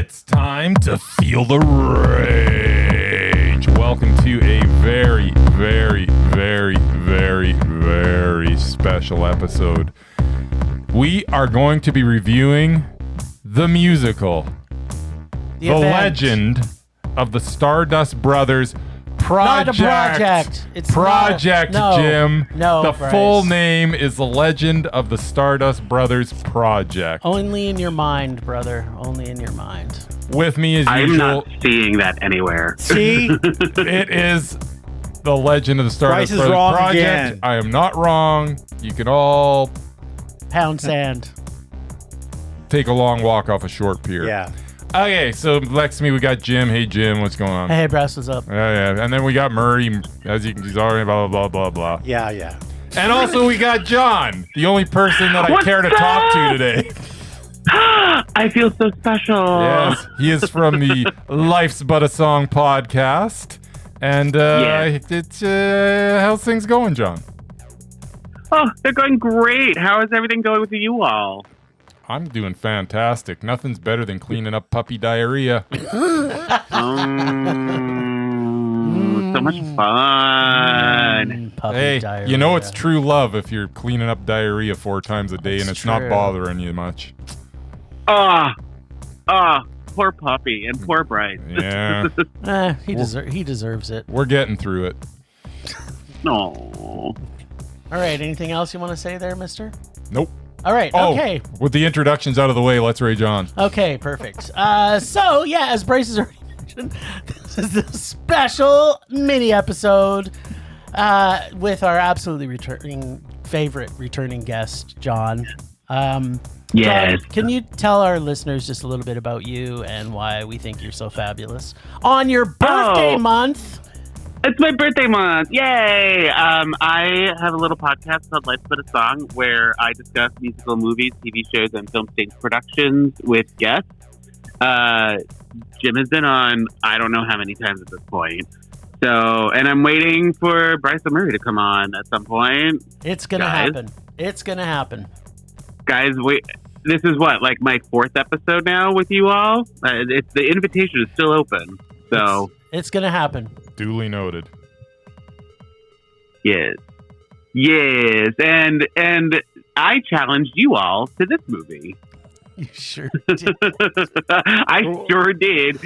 It's time to feel the rage. Welcome to a very, very, very, very, very special episode. We are going to be reviewing the musical, the legend of the Stardust Brothers Project. Not a project. It's Project, no, Jim. No, the Bryce. full name is The Legend of the Stardust Brothers Project. Only in your mind, brother. Only in your mind. With me as I'm usual. not seeing that anywhere. See? It is The Legend of the Stardust Bryce is Brothers wrong Project. again. I am not wrong. You can all Pound sand. take a long walk off a short pier. Yeah. Okay, so next to me we got Jim. Hey Jim, what's going on? Hey, Brass, what's up? Yeah. And then we got Murray, as you can see, already blah blah blah blah blah. Yeah. And also we got John, the only person that I What's care to up? talk to today. I feel so special. Yes, he is from the Life's But a Song podcast. And it's how's things going, John? Oh, they're going great. How is everything going with you all? I'm doing fantastic. Nothing's better than cleaning up puppy diarrhea. So much fun. Puppy Hey, diarrhea. you know it's true love if you're cleaning up diarrhea 4 times a day and It's it's not true. bothering you much. Poor puppy and poor Bryce. Yeah, He deserves it. we're getting through it. No. All right. Anything else you want to say there, mister? Nope. All right. Oh, Okay. with the introductions out of the way, let's rage on. Okay, perfect. So, yeah, as Bryce has already mentioned, this is a special mini episode with our absolutely favorite returning guest, John. Yes. John, can you tell our listeners just a little bit about you and why we think you're so fabulous on your birthday month? It's my birthday month. Yay! I have a little podcast called Life's But a Song where I discuss musical movies, TV shows, and film stage productions with guests. Jim has been on I don't know how many times at this point. So, and I'm waiting for Bryce and Murray to come on at some point. It's going to Guys. happen. It's going to happen. Guys, wait. This is what, like my 4th episode now with you all? It's the invitation is still open. So, It's going to happen. Duly noted. yes. And I challenged you all to this movie. You sure did. I sure did.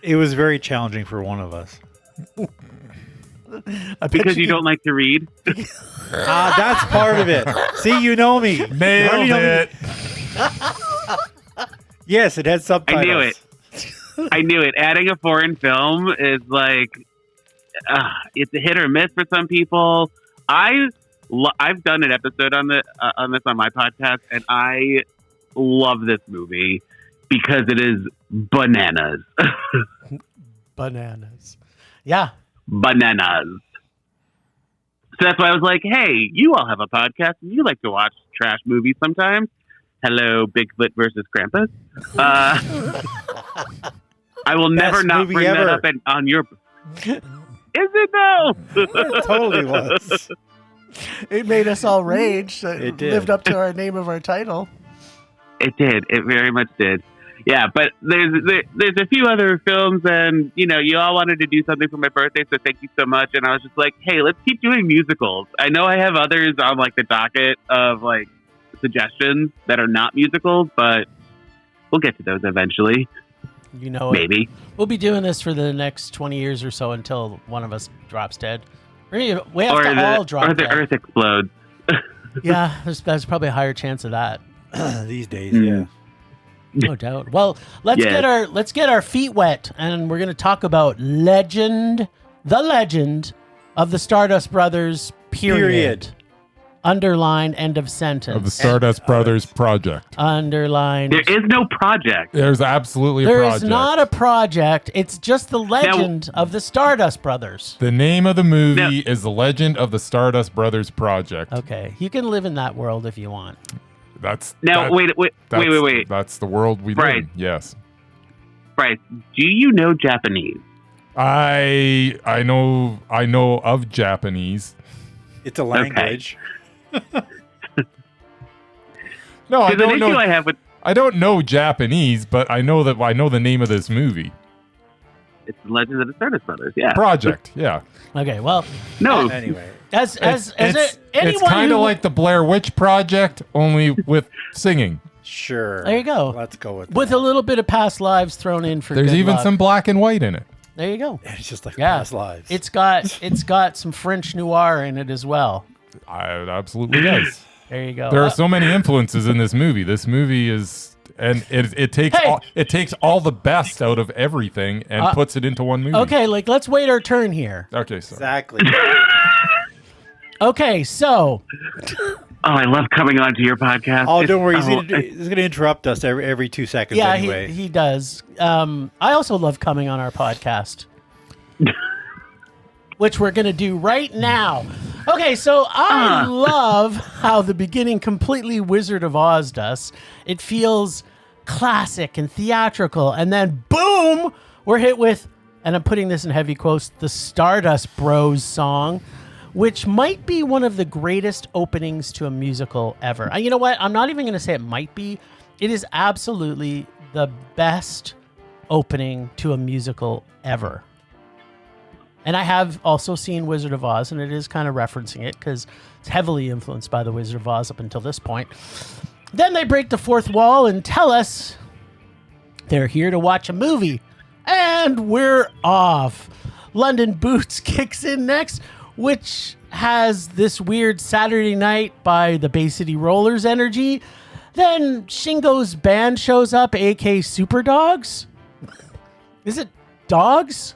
It was very challenging for one of us. I bet Because you don't like to read. That's part of it. See, you know me. Nailed it. Yes, it had subtitles. I knew it. Adding a foreign film is like, it's a hit or miss for some people. I've done an episode on this on my podcast, and I love this movie because it is bananas. Bananas. Yeah. Bananas. So that's why I was like, hey, you all have a podcast and you like to watch trash movies sometimes. Hello, Bigfoot versus Krampus. I will never Best not movie bring that ever. up on your... Is it though? It totally was. It made us all rage. It did. Lived up to our name of our title. It did. It very much did. Yeah, but there's a few other films, and you all wanted to do something for my birthday, so thank you so much. And I was just like, hey, let's keep doing musicals. I know I have others on like the docket of like suggestions that are not musicals, but we'll get to those eventually. You know, Maybe. We'll be doing this for the next 20 years or so until one of us drops dead. We have to all drop or the dead. Earth explodes. Yeah, there's probably a higher chance of that. These days, yeah. No doubt. Well, let's get our feet wet, and we're going to talk about the legend of the Stardust Brothers. Period. Underline. End of sentence. Of the Stardust Brothers Project. Underline. There is no project. There's absolutely a There project. is not a project. It's just the legend of the Stardust Brothers. The name of the movie is The Legend of the Stardust Brothers Project. Okay, you can live in that world if you want. Wait. That's the world we live Right. in. Yes. Bryce, do you know Japanese? I know of Japanese. It's a language. No, I Because an don't issue know. I have with I don't know Japanese, but I know the name of this movie. It's the Legend of the Stardust Brothers. Yeah. Project. Yeah. Okay. Well, No. Anyway, as It's anyone kind of who- like the Blair Witch Project, only with singing. sure. There you go. Let's go with with that. a little bit of past lives thrown in for There's good even luck. some black and white in it. There you go. It's just like Yeah. past lives. It's got some French noir in it as well. It absolutely does. There you go. There are so many influences in this movie. This movie is, and it takes all the best out of everything and puts it into one movie. Okay, like let's wait our turn here. Okay. So exactly. Okay, so Oh, I love coming onto your podcast. Oh, don't worry. It's- He's gonna interrupt us every 2 seconds yeah, anyway. he does. I also love coming on our podcast, which we're gonna do right now. Okay, so I love how the beginning completely Wizard of Oz us. It feels classic and theatrical, and then boom, we're hit with, and I'm putting this in heavy quotes, the Stardust Bros song, which might be one of the greatest openings to a musical ever. You know what? I'm not even going to say it might be. It is absolutely the best opening to a musical ever. And I have also seen Wizard of Oz, and it is kind of referencing it because it's heavily influenced by the Wizard of Oz up until this point. Then they break the fourth wall and tell us they're here to watch a movie. And we're off. London Boots kicks in next, which has this weird Saturday Night by the Bay City Rollers energy. Then Shingo's band shows up, a.k.a. Super Dogs. Is it Dogs?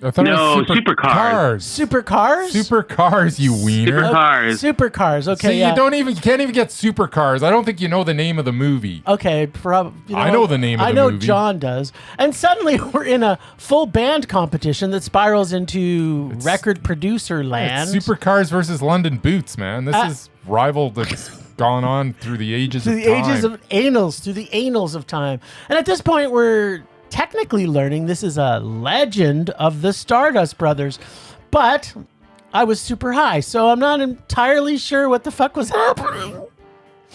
I thought No, it was Supercars. Supercars? Supercars, you wiener. Supercars. Supercars. Okay, See, yeah. you can't even get Supercars. I don't think you know the name of the movie. Okay, probably. I know the name of I the know movie. John does. And suddenly we're in a full band competition that spirals into record producer land. It's Supercars versus London Boots, man. This Uh, is rival that's gone on through the ages through of the time. ages of annals, through the annals of time. And at this point, we're technically learning this is a legend of the Stardust Brothers. But I was super high, so I'm not entirely sure what the fuck was happening.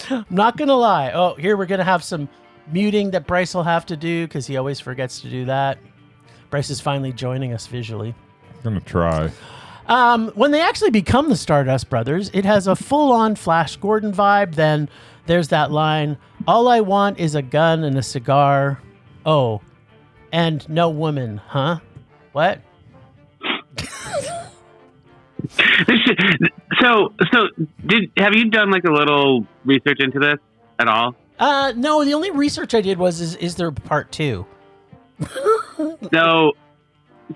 I'm not going to lie. Oh, here we're going to have some muting that Bryce will have to do because he always forgets to do that. Bryce is finally joining us visually. I'm going to try. When they actually become the Stardust Brothers, it has a full-on Flash Gordon vibe. Then there's that line, all I want is a gun and a cigar. Oh, and no woman, huh? What? So have you done like a little research into this at all? No, the only research I did was, is there a part 2? So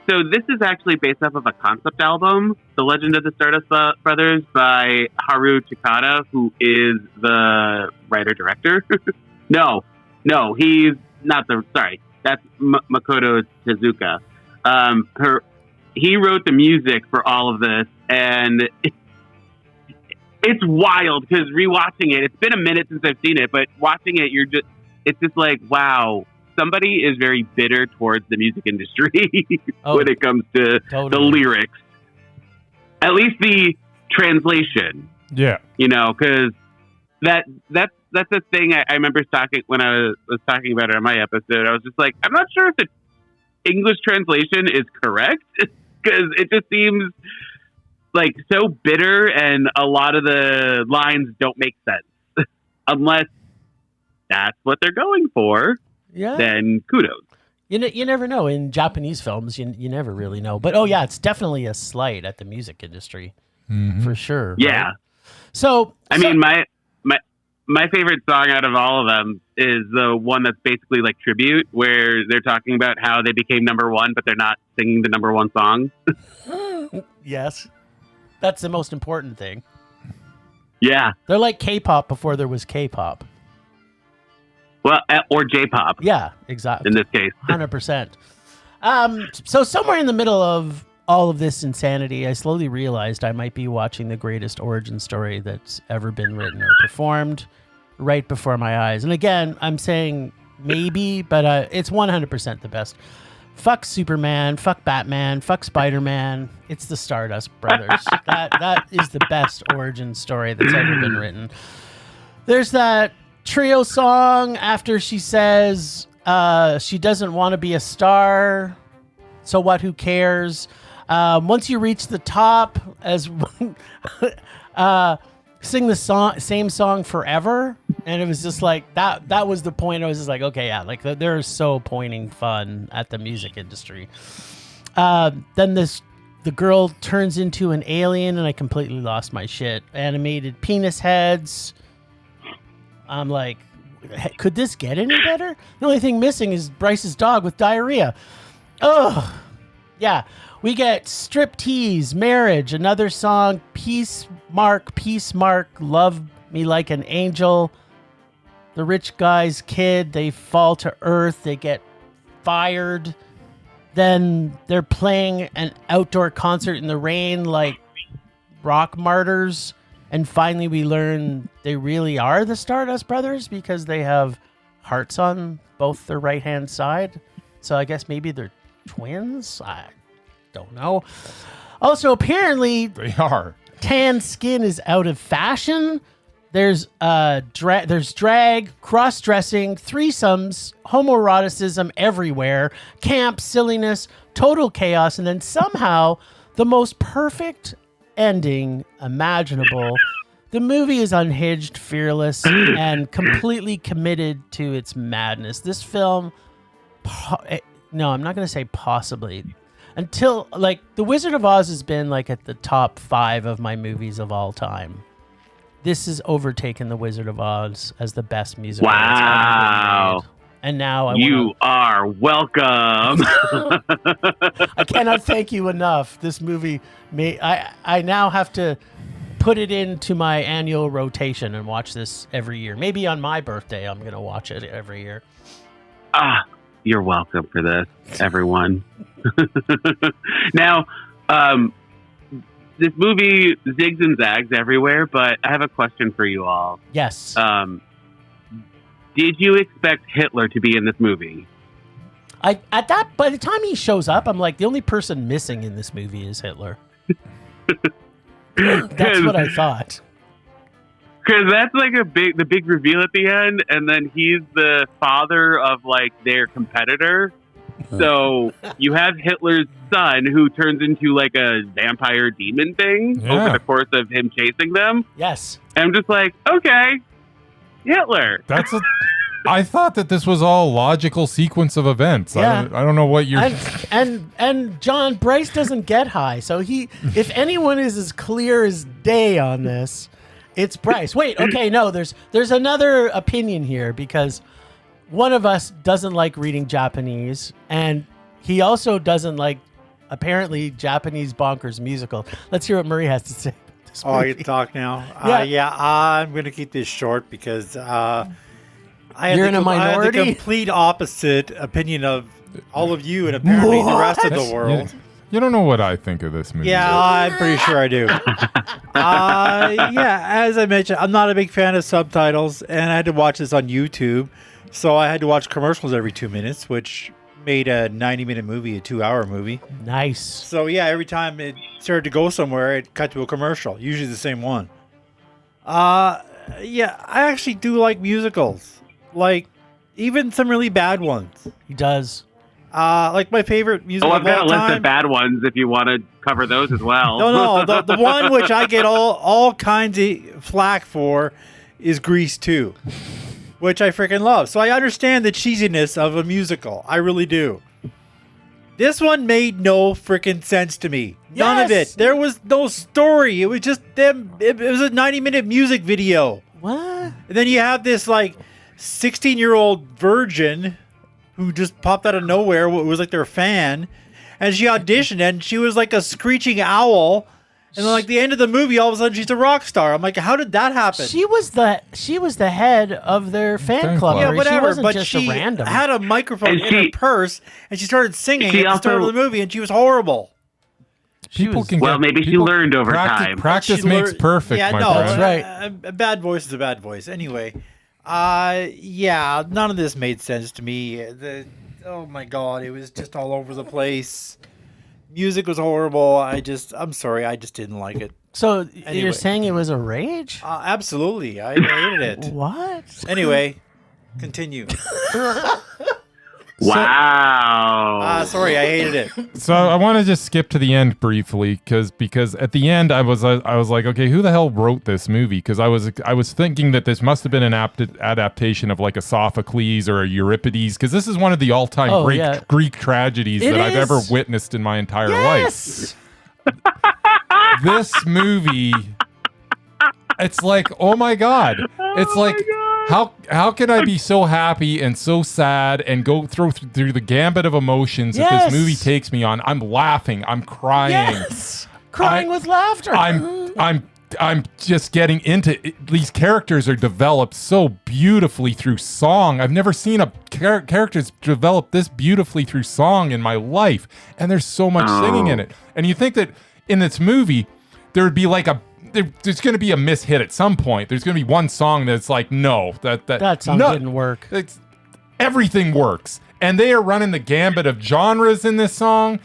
this is actually based off of a concept album, The Legend of the Stardust Brothers by Haru Takada, who is the writer-director. No, he's not sorry, that's Makoto Tezuka. He wrote the music for all of this, and it's wild because rewatching it, it's been a minute since I've seen it, but watching it, it's just like, wow, somebody is very bitter towards the music industry when it comes to the lyrics. At least the translation. Yeah. Because that's the thing I remember talking when I was talking about it on my episode. I was just like, I'm not sure if the English translation is correct because it just seems like so bitter and a lot of the lines don't make sense unless that's what they're going for. Yeah. Then kudos. You never know. In Japanese films, you never really know. But oh yeah, it's definitely a slight at the music industry for sure. Yeah. Right? So I mean, my favorite song out of all of them is the one that's basically like tribute, where they're talking about how they became number one, but they're not singing the number one song. Yes, that's the most important thing. Yeah. They're like K-pop before there was K-pop. Well, or J-pop. Yeah, exactly. In this case. 100%. So somewhere in the middle of all of this insanity, I slowly realized I might be watching the greatest origin story that's ever been written or performed right before my eyes. And again, I'm saying maybe, but it's 100% the best. Fuck Superman, fuck Batman, fuck Spider-Man. It's the Stardust Brothers. That is the best origin story that's ever been written. There's that trio song after she says she doesn't want to be a star. So what? Who cares? Once you reach the top, as sing the same song forever. And it was just like that was the point. I was just like, okay, yeah, like they're so pointing fun at the music industry. Then the girl turns into an alien, and I completely lost my shit. Animated penis heads. I'm like, could this get any better? The only thing missing is Bryce's dog with diarrhea. Oh, yeah. We get striptease, marriage, another song, peace mark, love me like an angel. The rich guy's kid, they fall to earth, they get fired. Then they're playing an outdoor concert in the rain like rock martyrs. And finally we learn they really are the Stardust Brothers because they have hearts on both their right-hand side. So I guess maybe they're twins? I don't know. Also, apparently... They are. Tan skin is out of fashion. There's drag, cross-dressing, threesomes, homoeroticism everywhere, camp, silliness, total chaos, and then somehow the most perfect ending imaginable. The movie is unhinged, fearless, and completely committed to its madness. This film, no, I'm not going to say possibly. Until, like, The Wizard of Oz has been, like, at the top 5 of my movies of all time. This has overtaken The Wizard of Oz as the best musical. Wow. And now you are welcome. I cannot thank you enough. This movie, I now have to put it into my annual rotation and watch this every year. Maybe on my birthday, I'm going to watch it every year. You're welcome for this, everyone. Now, this movie zigs and zags everywhere, but I have a question for you all. Yes. Did you expect Hitler to be in this movie? By the time he shows up, I'm like, the only person missing in this movie is Hitler. That's what I thought. Because that's like the big reveal at the end, and then he's the father of like their competitor. So you have Hitler's son who turns into like a vampire demon thing over the course of him chasing them. Yes. And I'm just like, okay, Hitler. I thought that this was all logical sequence of events. Yeah. I don't know what you're... And John, Bryce doesn't get high. So if anyone is as clear as day on this, it's Bryce. Wait, okay, no, there's another opinion here because one of us doesn't like reading Japanese, and he also doesn't like, apparently, Japanese bonkers musical. Let's hear what Murray has to say about this movie. Oh, you talk now? Yeah. I'm going to keep this short because I You're in a minority? I have the complete opposite opinion of all of you and apparently the rest of the world. You don't know what I think of this movie. Yeah, I'm pretty sure I do. As I mentioned, I'm not a big fan of subtitles, and I had to watch this on YouTube. So I had to watch commercials every 2 minutes, which made a 90-minute movie a 2-hour movie. Nice. So yeah, every time it started to go somewhere, it cut to a commercial, usually the same one. I actually do like musicals. Like, even some really bad ones. He does. Like my favorite musical I've got a list time. of bad ones if you want to cover those as well. No, the one which I get all kinds of flack for is Grease 2. Which I freaking love. So I understand the cheesiness of a musical. I really do. This one made no freaking sense to me. None of it. There was no story. It was just them. It was a 90-minute music video. What? And then you have this like 16-year-old virgin who just popped out of nowhere. It was like their fan. And she auditioned and she was like a screeching owl. And then, like, the end of the movie, all of a sudden, she's a rock star. I'm like, how did that happen? She was the head of their fan club. Yeah, whatever. She wasn't but just she a random. had a microphone in her purse, and she started singing at the start of the movie, and she was horrible. Maybe she learned over time. Practice makes perfect, my friend. That's right. A bad voice is a bad voice. Anyway, none of this made sense to me. Oh, my God. It was just all over the place. Music was horrible. I'm sorry, I just didn't like it. So Anyway. you're saying it was a rage? Absolutely, I hated it. What? Anyway, continue. Wow. Sorry, I hated it. So I want to just skip to the end briefly because at the end I was like, okay, who the hell wrote this movie? Because I was thinking that this must have been an adaptation of like a Sophocles or a Euripides, because this is one of the all-time Greek tragedies that I've ever witnessed in my entire life. This movie, it's like, oh my god, it's like. How can I be so happy and so sad and go through the gambit of emotions that this movie takes me on? I'm laughing, I'm crying, crying with laughter. I'm just getting into it. These characters are developed so beautifully through song. I've never seen a characters develop this beautifully through song in my life, and there's so much singing in it. And you think that in this movie there would be like there's going to be a mishit at some point. There's going to be one song that's like, no, that song didn't work. Everything works. And they are running the gambit of genres in this song.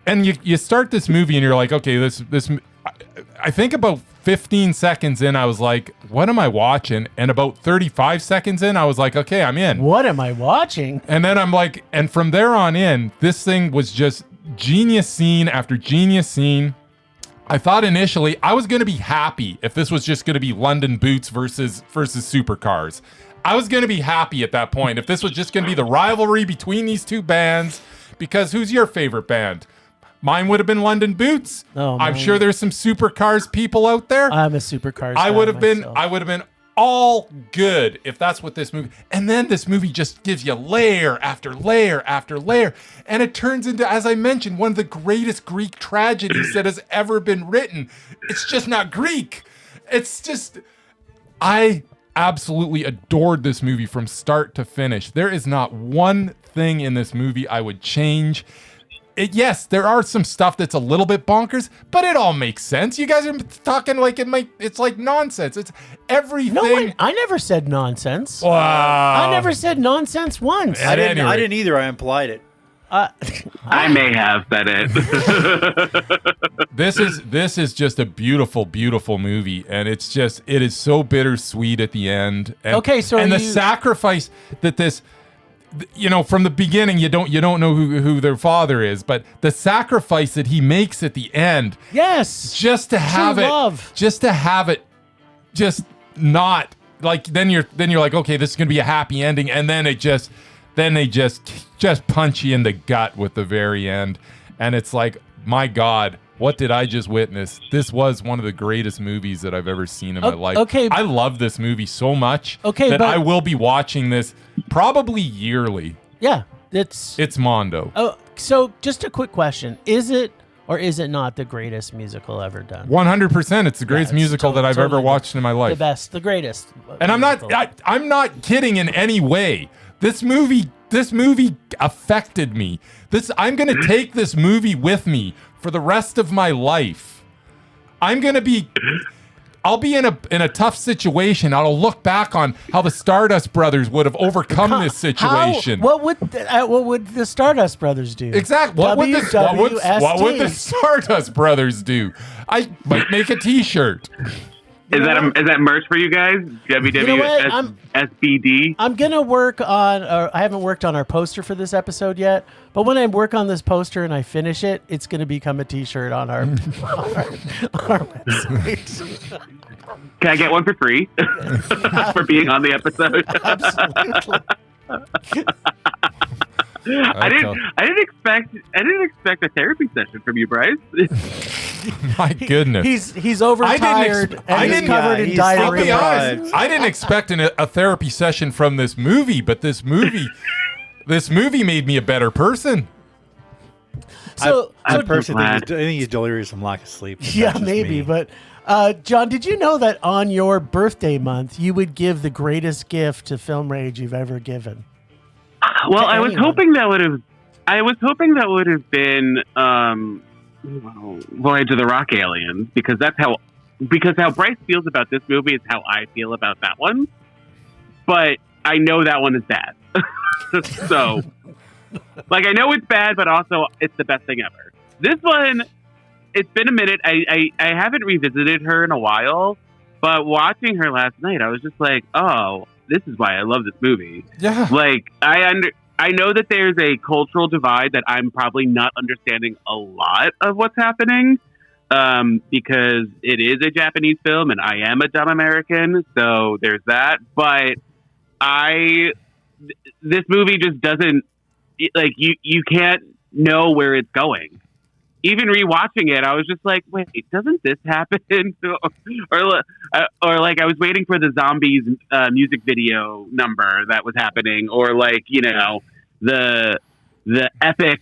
And you start this movie and you're like, okay, I think about 15 seconds in, I was like, what am I watching? And about 35 seconds in, I was like, okay, I'm in. What am I watching? And then I'm like, and from there on in, this thing was just genius scene after genius scene. I thought initially I was going to be happy if this was just going to be London Boots versus supercars. I was going to be happy at that point if this was just going to be the rivalry between these two bands, because who's your favorite band? Mine would have been London Boots. Oh, I'm sure there's some supercars people out there. I'm a supercars. I would have been all good if that's what this movie. And then this movie just gives you layer after layer after layer, and it turns into, as I mentioned, one of the greatest Greek tragedies that has ever been written. It's just not Greek. It's just, I absolutely adored this movie from start to finish. There is not one thing in this movie I would change. Yes, there are some stuff that's a little bit bonkers, but it all makes sense. You guys are talking like it's like nonsense. It's everything. No, I never said nonsense. Wow. I never said nonsense once. I didn't either. I implied it. I may have said it. This is just a beautiful, beautiful movie, and it is so bittersweet at the end. And, the sacrifice that this. From the beginning, you don't know who their father is, but the sacrifice that he makes at the end, just to have it, just not like, then you're like, okay, this is gonna be a happy ending, and then they just punch you in the gut with the very end, and it's like, my God, what did I just witness? This was one of the greatest movies that I've ever seen in my life. Okay, I love this movie so much that I will be watching this probably yearly. Yeah, it's Mondo. Oh, so just a quick question: is it or is it not the greatest musical ever done? 100%. It's the greatest musical that I've ever watched in my life. The best, the greatest. And I'm not kidding in any way. This movie affected me. I'm going to take this movie with me for the rest of my life. I'll be in a tough situation. I'll look back on how the Stardust Brothers would have overcome this situation. What would the Stardust Brothers do? Exactly. What would the Stardust Brothers do? I might make a T-shirt. Is that merch for you guys? WWSBD? I'm going to work on, I haven't worked on our poster for this episode yet, but when I work on this poster and I finish it, it's going to become a T-shirt on our website. Can I get one for free for being on the episode? Absolutely. I didn't expect a therapy session from you, Bryce. My goodness. He's overtired and he's covered in diarrhea. I'll be honest, I didn't expect a therapy session from this movie, but this movie made me a better person. So I personally think he's delirious from lack of sleep. Yeah, maybe. But John, did you know that on your birthday month you would give the greatest gift to Film Rage you've ever given? Well, I was hoping that would have been Voyage of the Rock Aliens, because how Bryce feels about this movie is how I feel about that one. But I know that one is bad. So, like, I know it's bad, but also it's the best thing ever. This one, it's been a minute. I haven't revisited her in a while, but watching her last night, I was just like, oh, this is why I love this movie. Yeah. Like, I know that there's a cultural divide that I'm probably not understanding a lot of what's happening, because it is a Japanese film and I am a dumb American, so there's that. But this movie just doesn't, like, you can't know where it's going. Even rewatching it, I was just like, wait, doesn't this happen? or like I was waiting for the Zombies music video number that was happening, or like, you know, the epic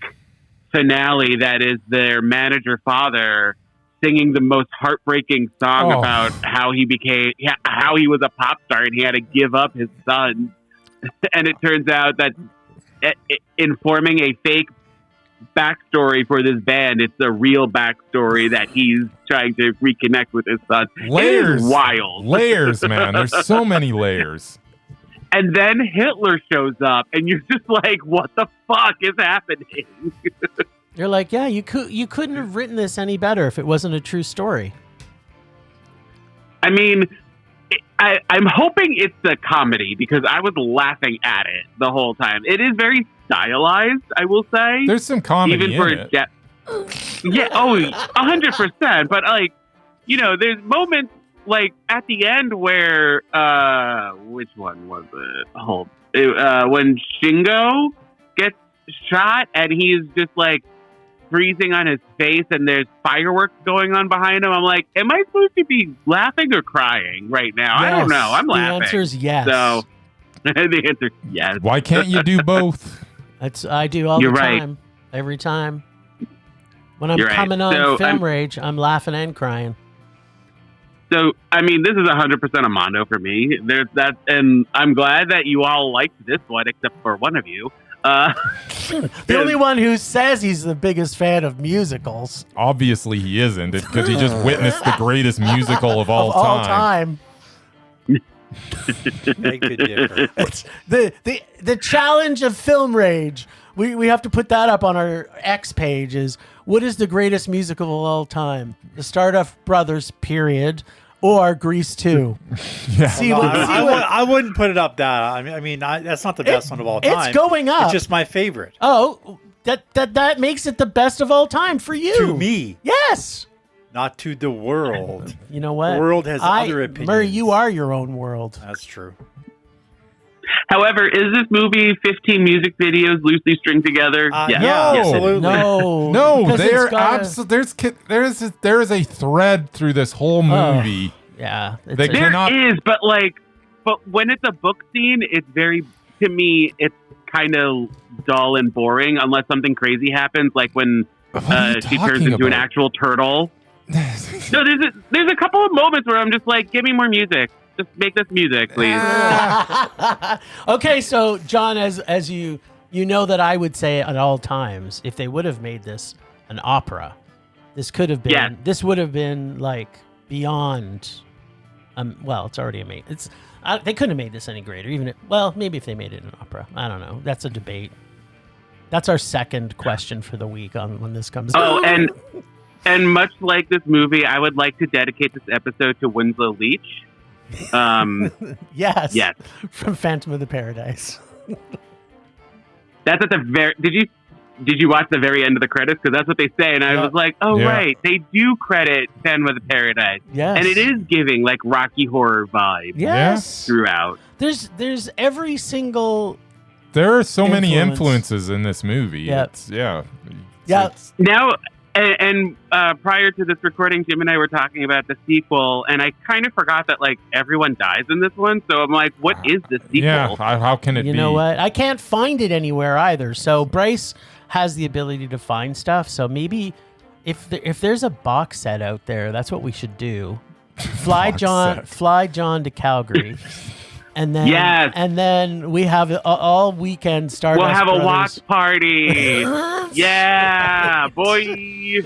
finale that is their manager father singing the most heartbreaking song about how he was a pop star and he had to give up his son. And it turns out that in forming a fake backstory for this band, it's a real backstory that he's trying to reconnect with his son. Layers. It is wild. Layers, man. There's so many layers. And then Hitler shows up and you're just like, what the fuck is happening? You're like, yeah, you couldn't have written this any better if it wasn't a true story. I mean, I'm hoping it's a comedy because I was laughing at it the whole time. It is very stylized, I will say. There's some comedy even for in it. Yeah, 100%. But like, you know, there's moments like at the end where which one was it? When Shingo gets shot and he's just like freezing on his face and there's fireworks going on behind him. I'm like, am I supposed to be laughing or crying right now? Yes. I don't know. I'm laughing. The answer is yes. So the answer is yes. Why can't you do both? I do all You're the right. time. Every time. When I'm You're right. coming on So, Film Rage, I'm laughing and crying. So, I mean, this is 100% a Mondo for me. There's that, and I'm glad that you all liked this one, except for one of you. The only one who says he's the biggest fan of musicals Obviously he isn't, because he just witnessed the greatest musical of all of all time. Make the difference. It's the challenge of Film Rage. We have to put that up on our X page. Is what is the greatest musical of all time? The Stardust Brothers, period, or Grease 2. Yeah. I wouldn't put it up that. I mean, that's not the best one of all time. It's going up. It's just my favorite. Oh, that makes it the best of all time for you. To me, Yes. not to the world. You know what? The world has other opinions. Murray, you are your own world. That's true. However, is this movie 15 music videos loosely stringed together? Yes. No. Yes, it is. Absolutely. No, because there is a thread through this whole movie. Yeah, They it's There cannot- is, but when it's a book scene, it's to me, it's kind of dull and boring unless something crazy happens, like when What are you she turns talking into an about? actual turtle. No, there's a couple of moments where I'm just like, give me more music. Just make this music, please. Okay, so John, as you know that I would say at all times, if they would have made this an opera, this could have been. Yes. This would have been like beyond. Well, it's already made. They couldn't have made this any greater. Maybe if they made it an opera, I don't know. That's a debate. That's our second question for the week on when this comes out. Oh, and much like this movie, I would like to dedicate this episode to Winslow Leach. Yes. Yes. From Phantom of the Paradise. That's at the very. Did you watch the very end of the credits? Because that's what they say, and I was like, oh Yeah. right, they do credit Phantom of the Paradise, Yes. and it is giving like Rocky Horror vibes Yes. throughout. There's every single. There are so many Influence. influences in this movie. Yep. Yeah. Yeah. Now, and prior to this recording, Jim and I were talking about the sequel, and I kind of forgot that like everyone dies in this one. So I'm like, what is the sequel? Yeah. How can it be? You know what? I can't find it anywhere either. So Bryce has the ability to find stuff. So maybe if there's a box set out there, that's what we should do. Fly John to Calgary. And then, Yes. and then we have all weekend Stardust We'll have Brothers. a watch party. Yeah, boy.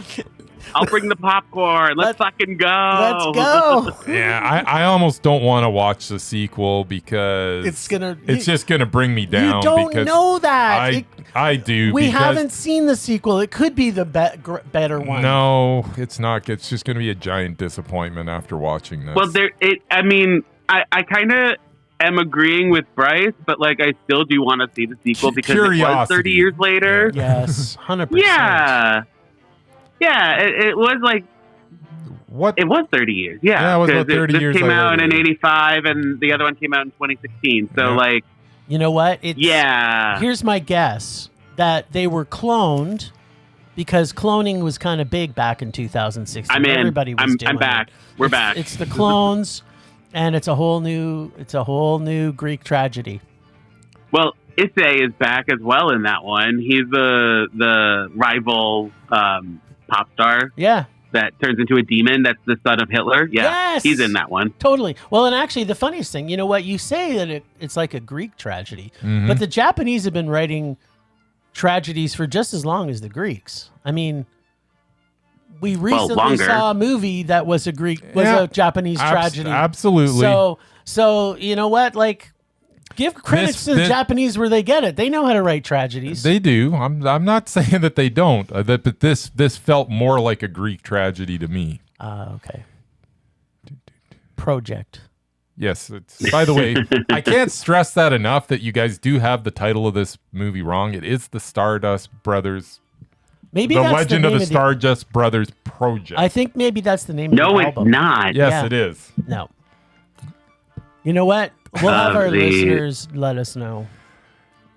I'll bring the popcorn. Let's fucking go. Let's go. Yeah, I almost don't want to watch the sequel because it's just gonna bring me down. You don't because know that. I do. We because haven't seen the sequel. It could be the better one. No, it's not. It's just gonna be a giant disappointment after watching this. Well, I kind of am agreeing with Bryce, but like I still do want to see the sequel because it was 30 years later. Yes, 100%. Yeah, it was like what? It was 30 years. Yeah, it was about 30 years. This came out later. in '85, and the other one came out in 2016. So like, you know what? Yeah. Here's my guess that they were cloned because cloning was kind of big back in 2016. I'm in. Everybody was doing I'm back. We're back. It's the clones, and it's a whole new Greek tragedy. Well, Issei is back as well in that one. He's the rival pop star. Yeah. That turns into a demon. That's the son of Hitler. Yeah. Yes! He's in that one. Totally. Well, and actually, the funniest thing, you know what? You say that it's like a Greek tragedy, Mm-hmm. but the Japanese have been writing tragedies for just as long as the Greeks. I mean, we recently saw a movie that was a Japanese tragedy. Absolutely. So you know what? Like, give credits to the Japanese where they get it. They know how to write tragedies. They do. I'm not saying that they don't. But this felt more like a Greek tragedy to me. Okay. Project. Yes. By the way, I can't stress that enough that you guys do have the title of this movie wrong. It is the Stardust Brothers. Maybe the that's Legend the of name the Stardust Brothers Project. I think maybe that's the name of the album. No, it's not. Yes, it is. No. You know what? We'll have our listeners let us know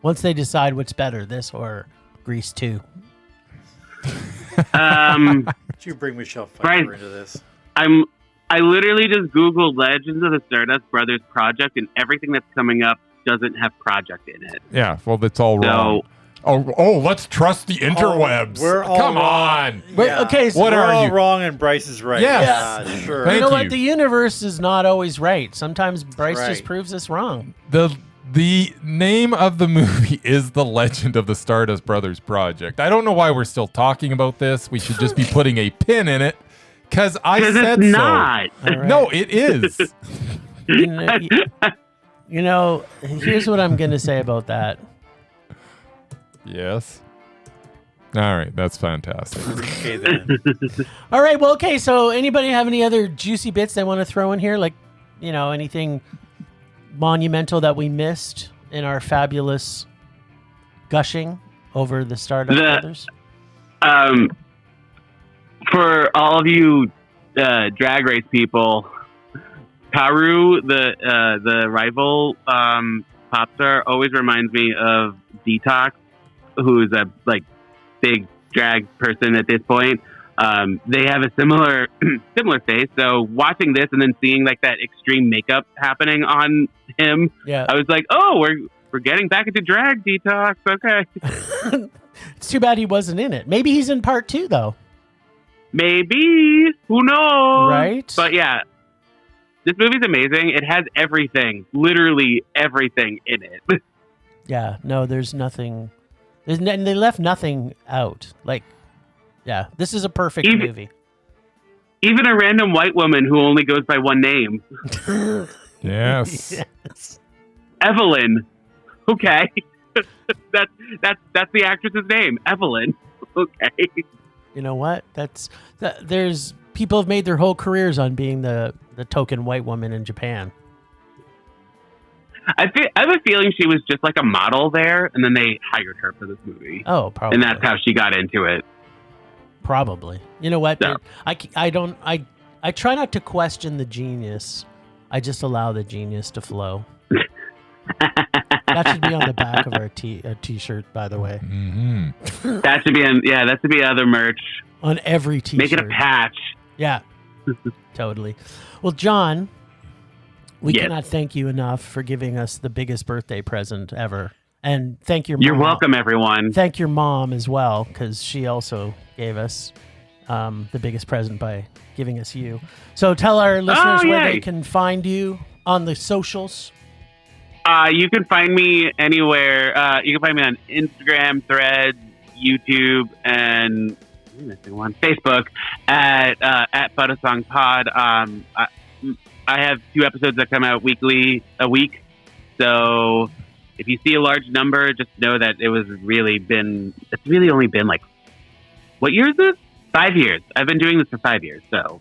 once they decide what's better, this or Grease 2. You bring Michelle Pfeiffer into this. I literally just Googled Legends of the Stardust Brothers Project, and everything that's coming up doesn't have project in it. Yeah, well, that's all wrong. Oh, let's trust the interwebs. Come on. Yeah. Okay, so we're all wrong and Bryce is right. Yes. Yeah, sure. Thank you know you. what? The universe is not always right. Sometimes Bryce just proves us wrong. The name of the movie is The Legend of the Stardust Brothers Project. I don't know why we're still talking about this. We should just be putting a pin in it because I said it's so. not. Right. No, it is. You know, here's what I'm going to say about that. Yes. All right, that's fantastic. Okay, then. All right, well, okay, so anybody have any other juicy bits they want to throw in here? Like, you know, anything monumental that we missed in our fabulous gushing over the Stardust Brothers? For all of you drag race people, Karu, the rival pop star, always reminds me of Detox, who's a big drag person at this point. They have a similar face. So watching this and then seeing that extreme makeup happening on him, I was like, oh, we're getting back into drag, Detox. Okay. It's too bad he wasn't in it. Maybe he's in part 2 though. Maybe. Who knows? Right? But yeah, this movie's amazing. It has everything, literally everything in it. Yeah, no, there's nothing. And they left nothing out. This is a perfect movie. Even a random white woman who only goes by one name. Yes. Evelyn. Okay. that's the actress's name, Evelyn. Okay. You know what? There's people have made their whole careers on being the token white woman in Japan. I have a feeling she was just like a model there, and then they hired her for this movie. Oh, probably. And that's how she got into it. Probably. You know what? Yeah. I try not to question the genius. I just allow the genius to flow. That should be on the back of our t-shirt, by the way. Mm-hmm. That should be other merch. On every t-shirt. Make it a patch. Yeah. Totally. Well, John, we cannot thank you enough for giving us the biggest birthday present ever. And thank your mom. You're welcome, everyone. Thank your mom as well, because she also gave us the biggest present by giving us you. So tell our listeners where they can find you on the socials. You can find me anywhere. You can find me on Instagram, Threads, YouTube, and missing one. Facebook at But a Song Pod. I have 2 episodes that come out a week. So if you see a large number, just know that it's really only been like, what year is this? 5 years. I've been doing this for 5 years. So,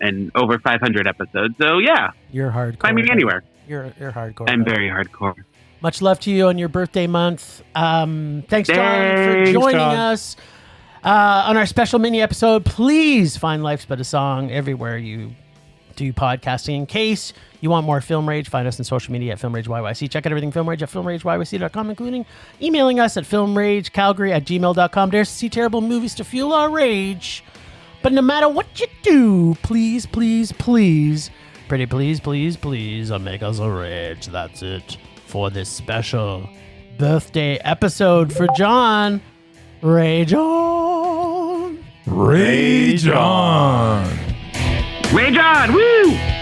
and over 500 episodes. So yeah. You're hardcore. Find me anywhere. You're hardcore. I'm very hardcore. Much love to you on your birthday month. Thanks, Jon, for joining us on our special mini episode. Please find Life's But a Song everywhere you do podcasting. In case you want more Film Rage, find us on social media at Film Rage YYC. Check out everything Film Rage at filmrageyyc.com, including emailing us at filmragecalgary@gmail.com. Dare to see terrible movies to fuel our rage. But no matter what you do, please, please, please, pretty please, please, please, make us a rage. That's it for this special birthday episode for Jon. Rage on. Rage on. Rage on! Woo!